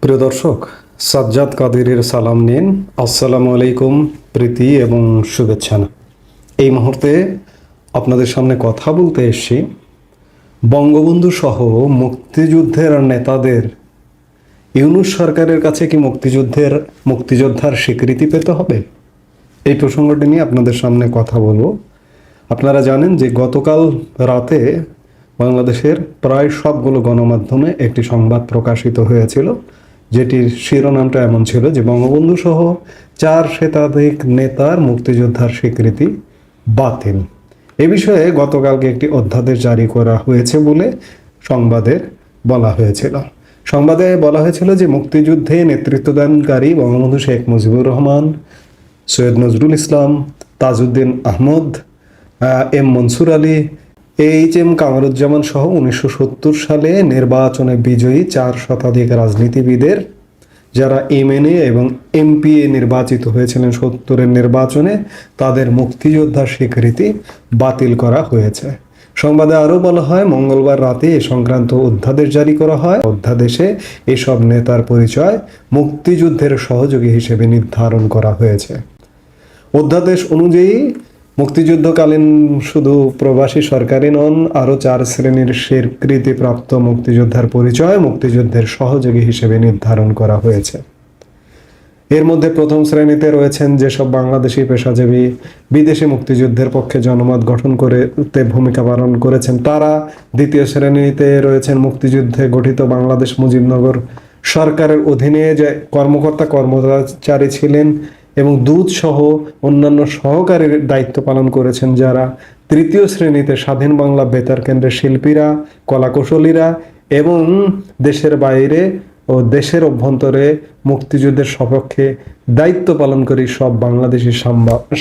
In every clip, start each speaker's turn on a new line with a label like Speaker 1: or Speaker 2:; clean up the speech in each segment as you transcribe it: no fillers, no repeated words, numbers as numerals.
Speaker 1: প্রিয় দর্শক, সাজ্জাদ কাদেরের সালাম নিন। আসসালামু আলাইকুম, প্রীতি এবং শুভেচ্ছা। এই মুহূর্তে আপনাদের সামনে কথা বলতে এসেছি বঙ্গবন্ধু সহ মুক্তিযুদ্ধের নেতাদের ইউনূস সরকারের কাছে কি মুক্তিযোদ্ধার স্বীকৃতি পেতে হবে, এই প্রসঙ্গটি নিয়ে আপনাদের সামনে কথা বলবো। আপনারা জানেন যে গতকাল রাতে বাংলাদেশের প্রায় সবগুলো গণমাধ্যমে একটি সংবাদ প্রকাশিত হয়েছিল, যেটির শিরোনামটা এমন ছিল যে বঙ্গবন্ধু সহ 4 শতাধিক নেতার মুক্তিযোদ্ধার স্বীকৃতি বাতিল। এ বিষয়ে গতকালকে একটি অধ্যাদেশ জারি করা হয়েছে বলে সংবাদে বলা হয়েছিল যে মুক্তিযুদ্ধে নেতৃত্বদানকারী বঙ্গবন্ধু শেখ মুজিবুর রহমান, সৈয়দ নজরুল ইসলাম, তাজউদ্দিন আহমদ, এম মনসুর আলী, এইচ.এম. কামরুজ্জামান সহ 1970 সালে নির্বাচনে বিজয়ী 4 শতাধিক রাজনীতিবিদের যারা এমএনএ এবং এমপিএ নির্বাচিত হয়েছিলেন 70-এর নির্বাচনে, তাদের মুক্তিযোদ্ধার স্বীকৃতি বাতিল করা হয়েছে। সংবাদে আরও বলা হয়, মঙ্গলবার রাতে এ সংক্রান্ত অধ্যাদেশ জারি করা হয়। অধ্যাদেশে এসব নেতার পরিচয় মুক্তিযুদ্ধের সহযোগী হিসেবে নির্ধারণ করা হয়েছে। অধ্যাদেশ অনুযায়ী মুক্তিযুদ্ধকালীন শুধু প্রবাসী সরকারি নন, আরও 4 শ্রেণীর স্বীকৃতিপ্রাপ্ত মুক্তিযোদ্ধার পরিচয় মুক্তিযুদ্ধের সহযোগী হিসেবে নির্ধারণ করা হয়েছে। এর মধ্যে প্রথম শ্রেণীতে রয়েছেন যেসব বাংলাদেশি পেশাজীবী বিদেশি মুক্তিযুদ্ধের পক্ষে জনমত গঠন করতে ভূমিকা পালন করেছেন তারা। দ্বিতীয় শ্রেণীতে রয়েছেন মুক্তিযুদ্ধে গঠিত বাংলাদেশ মুজিবনগর সরকারের অধীনে যে কর্মচারী ছিলেন এবং দূত সহ অন্যান্য সহকারী দায়িত্ব পালন করেছেন যারা। তৃতীয় শ্রেণীতে স্বাধীন বাংলা বেতার কেন্দ্রের শিল্পীরা, কলাকুশলীরা এবং দেশের বাইরে ও দেশের অভ্যন্তরে মুক্তিযুদ্ধের সপক্ষে দায়িত্ব পালনকারী সব বাংলাদেশি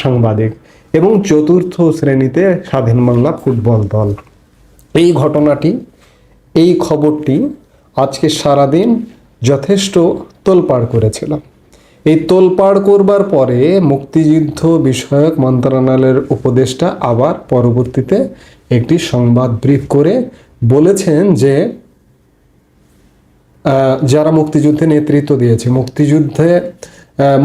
Speaker 1: সাংবাদিক এবং চতুর্থ শ্রেণীতে স্বাধীন বাংলা ফুটবল দল। এই খবরটি আজকে সারাদিন যথেষ্ট তোলপাড় করেছিল। এই তোলপাড় করবার পরে মুক্তিযুদ্ধ বিষয়ক মন্ত্রণালয়ের উপদেষ্টা আবার পরবর্তীতে একটি সংবাদ ব্রিফ করে বলেছেন যে যারা মুক্তিযুদ্ধে নেতৃত্ব দিয়েছে, মুক্তিযুদ্ধে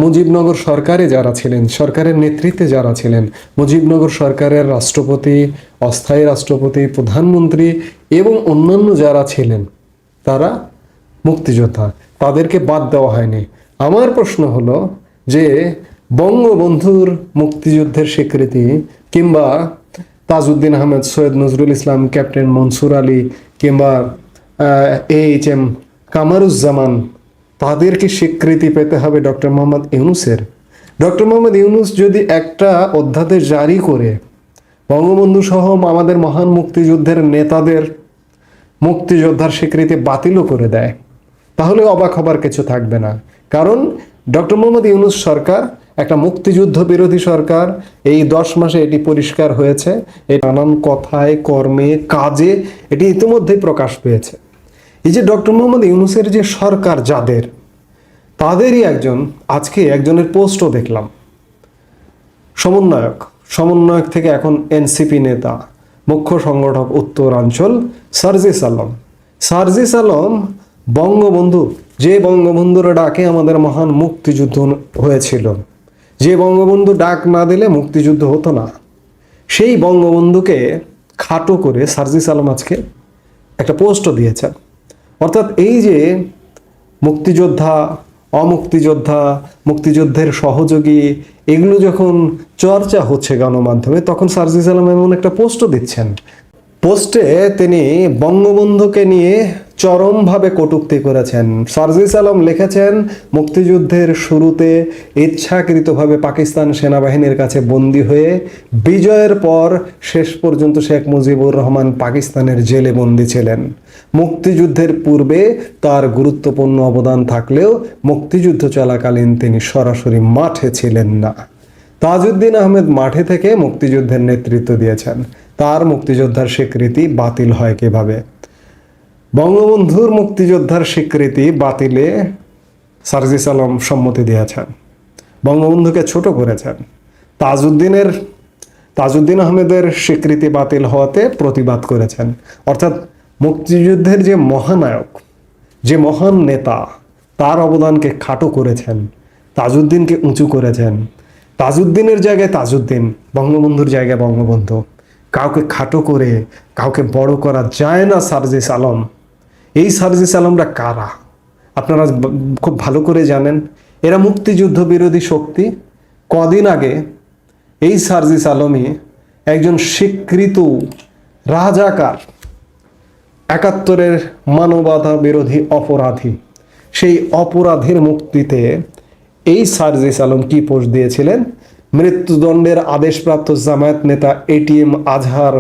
Speaker 1: মুজিবনগর সরকারে যারা ছিলেন, সরকারের নেতৃত্বে যারা ছিলেন, মুজিবনগর সরকারের রাষ্ট্রপতি, অস্থায়ী রাষ্ট্রপতি, প্রধানমন্ত্রী এবং অন্যান্য যারা ছিলেন তারা মুক্তিযোদ্ধা, তাদেরকে বাদ দেওয়া হয়নি। আমার প্রশ্ন হলো যে বঙ্গবন্ধুর মুক্তিযুদ্ধের স্বীকৃতি কিংবা তাজউদ্দিন আহমেদ, সৈয়দ নজরুল ইসলাম, ক্যাপ্টেন মনসুর আলী কিংবা এইচ.এম. কামরুজ্জামান, তাদেরকে স্বীকৃতি পেতে হবে ডক্টর মোহাম্মদ ইউনূসের। ডক্টর মোহাম্মদ ইউনূস যদি একটা অধ্যাদেশ জারি করে বঙ্গবন্ধু সহ আমাদের মহান মুক্তিযুদ্ধের নেতাদের মুক্তিযোদ্ধার স্বীকৃতি বাতিলও করে দেয়, তাহলে অবাক হবার কিছু থাকবে না। কারণ ডক্টর মোহাম্মদ ইউনূস সরকার একটা মুক্তিযুদ্ধ বিরোধী সরকার। এই 10 মাসে এটি পরিষ্কার হয়েছে। এই নানান কথায়, কর্মে, কাজে এটি ইতিমধ্যেই প্রকাশ পেয়েছে। এই যে ডক্টর মোহাম্মদ ইউনূসের যে সরকার যাদের, তাদেরই আজকে একজনের পোস্টও দেখলাম, সমন্বয়ক থেকে এখন এনসিপি নেতা, মুখ্য সংগঠক উত্তরাঞ্চল সার্জিস আলম যে বঙ্গবন্ধুর ডাকে আমাদের মহান মুক্তিযুদ্ধ হয়েছিল, যে বঙ্গবন্ধু ডাক না দিলে মুক্তিযুদ্ধ হতো না, সেই বঙ্গবন্ধুকে খাটো করে সার্জিস আলম আজকে একটা পোস্টও দিয়েছেন। অর্থাৎ এই যে মুক্তিযোদ্ধা, অমুক্তিযোদ্ধা, মুক্তিযুদ্ধের সহযোগী, এগুলো যখন চর্চা হচ্ছে গণমাধ্যমে, তখন সার্জিস আলম এমন একটা পোস্টও দিচ্ছেন। পোস্টে তিনি বঙ্গবন্ধুকে নিয়ে চরমভাবে কটূক্তি করেছেন। সার্জিস আলম লিখেছেন, মুক্তিযুদ্ধের শুরুতে ইচ্ছাকৃতভাবে পাকিস্তান সেনাবাহিনীর কাছে বন্দী হয়ে বিজয়ের পর শেষ পর্যন্ত শেখ মুজিবুর রহমান পাকিস্তানের জেলে বন্দী ছিলেন। মুক্তিযুদ্ধের পূর্বে তার গুরুত্বপূর্ণ অবদান থাকলেও মুক্তিযুদ্ধ চলাকালীন তিনি সরাসরি মাঠে ছিলেন না। তাজউদ্দিন আহমেদ মাঠে থেকে মুক্তিযুদ্ধের নেতৃত্ব দিয়েছেন, তার মুক্তিযোদ্ধার স্বীকৃতি বাতিল হয় কিভাবে? বঙ্গবন্ধুর মুক্তিযোদ্ধার স্বীকৃতি বাতিলে সার্জিস আলম সম্মতি দিয়েছেন, বঙ্গবন্ধুকে ছোট করেছেন। তাজউদ্দিন আহমেদের স্বীকৃতি বাতিল হওয়াতে প্রতিবাদ করেছেন। অর্থাৎ মুক্তিযুদ্ধের যে মহানায়ক, যে মহান নেতা, তার অবদানকে খাটো করেছেন, তাজউদ্দিনকে উঁচু করেছেন। তাজউদ্দিনের জায়গায় তাজউদ্দিন, বঙ্গবন্ধুর জায়গায় বঙ্গবন্ধু। কাউকে খাটো করে কাউকে বড় করা যায় না। সার্জিস আলম, এই সার্জিস আলমরা কারা আপনারা খুব ভালো করে জানেন। এরা মুক্তিযুদ্ধ বিরোধী শক্তি। কদিন আগে এই সার্জিস আলমই একজন স্বীকৃত রাজাকার, ৭১-এর মানবতা বিরোধী অপরাধী। সেই অপরাধের মুক্তিতে এই সার্জিস আলম কি পোস্ট দিয়েছিলেন? মৃত্যুদণ্ডের আদেশপ্রাপ্ত জামায়াত নেতা এটিএম আজহার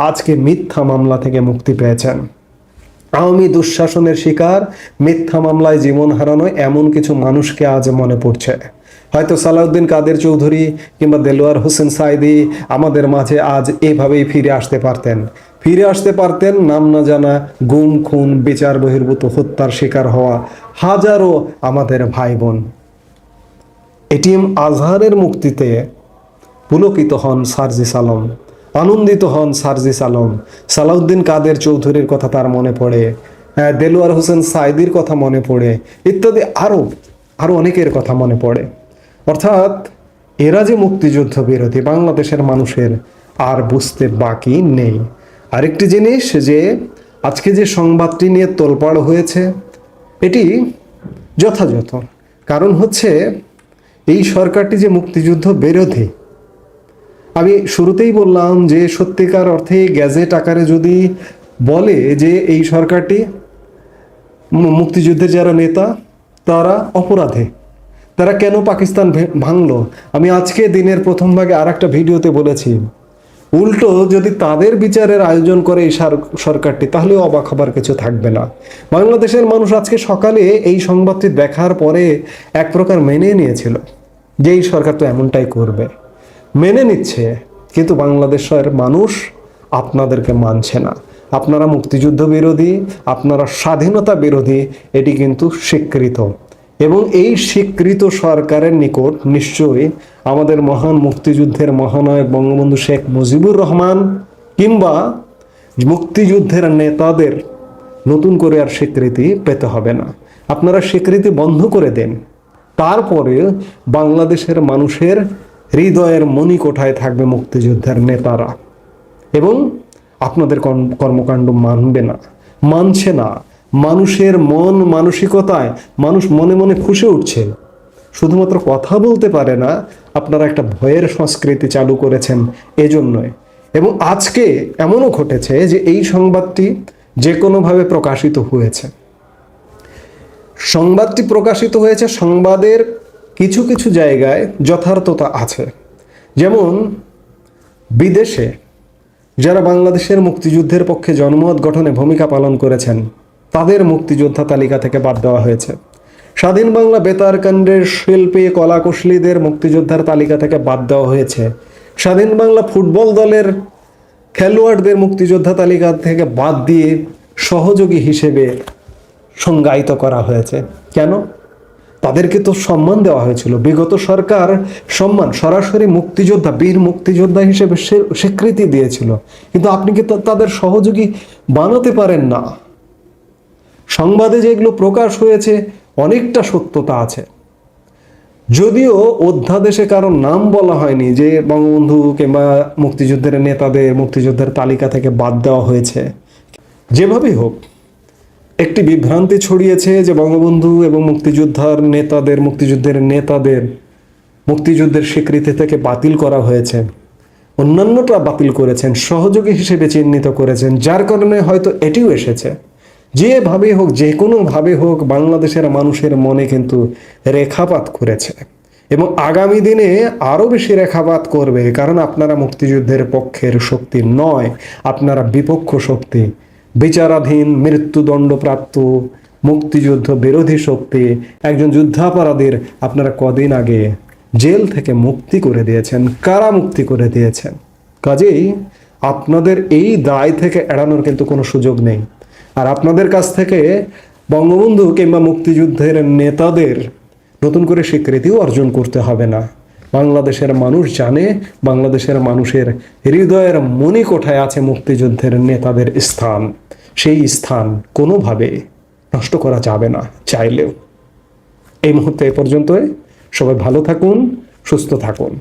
Speaker 1: আজকে মিথ্যা মামলা থেকে মুক্তি পেয়েছেন। আওয়ামী দুঃশাসনের শিকার, মিথ্যা মামলায় জীবন হারানো এমন কিছু মানুষকে আজ মনে পড়ছে। হয়তো সালাউদ্দিন কাদের চৌধুরী কিংবা দেলোয়ার হোসেন সাইদি আমাদের মাঝে আজ এভাবেই ফিরে আসতে পারতেন। নাম না জানা গুম, খুন, বিচার বহির্ভূত হত্যার শিকার হওয়া হাজারো আমাদের ভাই বোন। এটিএম আজহারের মুক্তিতে পুলকিত হন সার্জিস আলম, আনন্দিত হন সার্জিস আলম। সালাউদ্দিন কাদের চৌধুরীর কথা তার মনে পড়ে, দেলোয়ার হোসেন সাইদির কথা মনে পড়ে, ইত্যাদি আরো অনেকের কথা মনে পড়ে। অর্থাৎ এরা যে মুক্তিযুদ্ধ বিরোধী, বাংলাদেশের মানুষের আর বুঝতে বাকি নেই। আরেকটি জিনিস, যে আজকে যে সংবাদটি নিয়ে তোলপাড় হয়েছে এটি যথাযথ। কারণ হচ্ছে এই সরকারটি যে মুক্তিযুদ্ধ বিরোধী, আমি শুরুতেই বললাম যে সত্যিকার অর্থে গ্যাজেট আকারে যদি বলে যে এই সরকারটি মুক্তিযুদ্ধের যারা নেতা তারা অপরাধী, তারা কেন পাকিস্তান ভাঙলো, আমি আজকে দিনের প্রথম ভাগে আর একটা ভিডিওতে বলেছি। উল্টো যদি তাদের বিচারের আয়োজন করে এই সরকারটি, তাহলেও অবাক হবার কিছু থাকবে না। বাংলাদেশের মানুষ আজকে সকালে এই সংবাদটি দেখার পরে এক প্রকার মেনে নিয়েছিল যে এই সরকার তো এমনটাই করবে, মেনে নিচ্ছে। কিন্তু বাংলাদেশের মানুষ আপনাদেরকে মানছে না। আপনারা মুক্তিযুদ্ধ বিরোধী, আপনারা স্বাধীনতা বিরোধী, এটি কিন্তু স্বীকৃত। এবং এই স্বীকৃত সরকারের নিকট নিশ্চয়ই আমাদের মহান মুক্তিযুদ্ধের মহানায়ক বঙ্গবন্ধু শেখ মুজিবুর রহমান কিংবা মুক্তিযুদ্ধের নেতাদের নতুন করে আর স্বীকৃতি পেতে হবে না। আপনারা স্বীকৃতি বন্ধ করে দেন, তারপরে বাংলাদেশের মানুষের হৃদয়ের মণিকোঠায় থাকবে মুক্তিযুদ্ধের নেতারা। এবং আপনাদের কর্মকাণ্ড মানছে না। মানুষের মন মানসিকতায় মানুষ মনে মনে ফুঁসে উঠছে। শুধুমাত্র কথা বলতে পারে না, আপনারা একটা ভয়ের সংস্কৃতি চালু করেছেন এজন্যই। এবং আজকে এমনও ঘটেছে যে এই সংবাদটি যে কোনোভাবে প্রকাশিত হয়েছে। সংবাদের কিছু কিছু জায়গায় যথার্থতা আছে। যেমন বিদেশে যারা বাংলাদেশের মুক্তিযুদ্ধের পক্ষে জনমত গঠনে ভূমিকা পালন করেছেন তাদের মুক্তিযোদ্ধা তালিকা থেকে বাদ দেওয়া হয়েছে। স্বাধীন বাংলা বেতারকাণ্ডের শিল্পী কলাকুশলীদের মুক্তিযোদ্ধার তালিকা থেকে বাদ দেওয়া হয়েছে। স্বাধীন বাংলা ফুটবল দলের খেলোয়াড়দের মুক্তিযোদ্ধা তালিকা থেকে বাদ দিয়ে সহযোগী হিসেবে সংজ্ঞায়িত করা হয়েছে। কেন? তাদেরকে তো সম্মান দেওয়া হয়েছিল। বিগত সরকার সম্মান সরাসরি মুক্তিযোদ্ধা, বীর মুক্তিযোদ্ধা হিসেবে স্বীকৃতি দিয়েছিল, কিন্তু আপনি কি তাদের সহযোগী বানাতে পারেন না। সংবাদে যেগুলো প্রকাশ হয়েছে অনেকটা সত্যতা আছে, যদিও অধ্যাদেশে কারো নাম বলা হয়নি যে বঙ্গবন্ধু কিংবা মুক্তিযুদ্ধের নেতাদের মুক্তিযোদ্ধার তালিকা থেকে বাদ দেওয়া হয়েছে। যেভাবেই হোক, একটি বিভ্রান্তি ছড়িয়েছে যে বঙ্গবন্ধু এবং মুক্তিযুদ্ধের নেতাদের মুক্তিযুদ্ধের স্বীকৃতি থেকে বাতিল করা হয়েছে। অন্যান্যটা বাতিল করেছেন, সহযোগী হিসেবে চিহ্নিত করেছেন, যার কারণে হয়তো এটিও এসেছে। যেভাবে হোক, যে কোনোভাবে হোক, বাংলাদেশের মানুষের মনে কিন্তু রেখাপাত করেছে এবং আগামী দিনে আরও বেশি রেখাপাত করবে। কারণ আপনারা মুক্তিযুদ্ধের পক্ষের শক্তি নয়, আপনারা বিপক্ষ শক্তি, বিচারাধীন মৃত্যুদণ্ডপ্রাপ্ত মুক্তিযুদ্ধ বিরোধী শক্তি। একজন যুদ্ধাপরাধীর আপনারা কদিন আগে জেল থেকে মুক্তি করে দিয়েছেন, কারামুক্তি করে দিয়েছেন। কাজেই আপনাদের এই দায় থেকে এড়ানোর কিন্তু কোনো সুযোগ নেই। আর আপনাদের কাছ থেকে বঙ্গবন্ধু কিংবা মুক্তিযুদ্ধের নেতাদের নতুন করে স্বীকৃতিও অর্জন করতে হবে না। বাংলাদেশের মানুষ জানে, বাংলাদেশের মানুষের হৃদয়ের মণিকোঠায় আছে মুক্তিযুদ্ধের নেতাদের স্থান। সেই স্থান কোনোভাবে নষ্ট করা যাবে না চাইলেও। এই মুহূর্তে এ পর্যন্তই। সবাই ভালো থাকুন, সুস্থ থাকুন।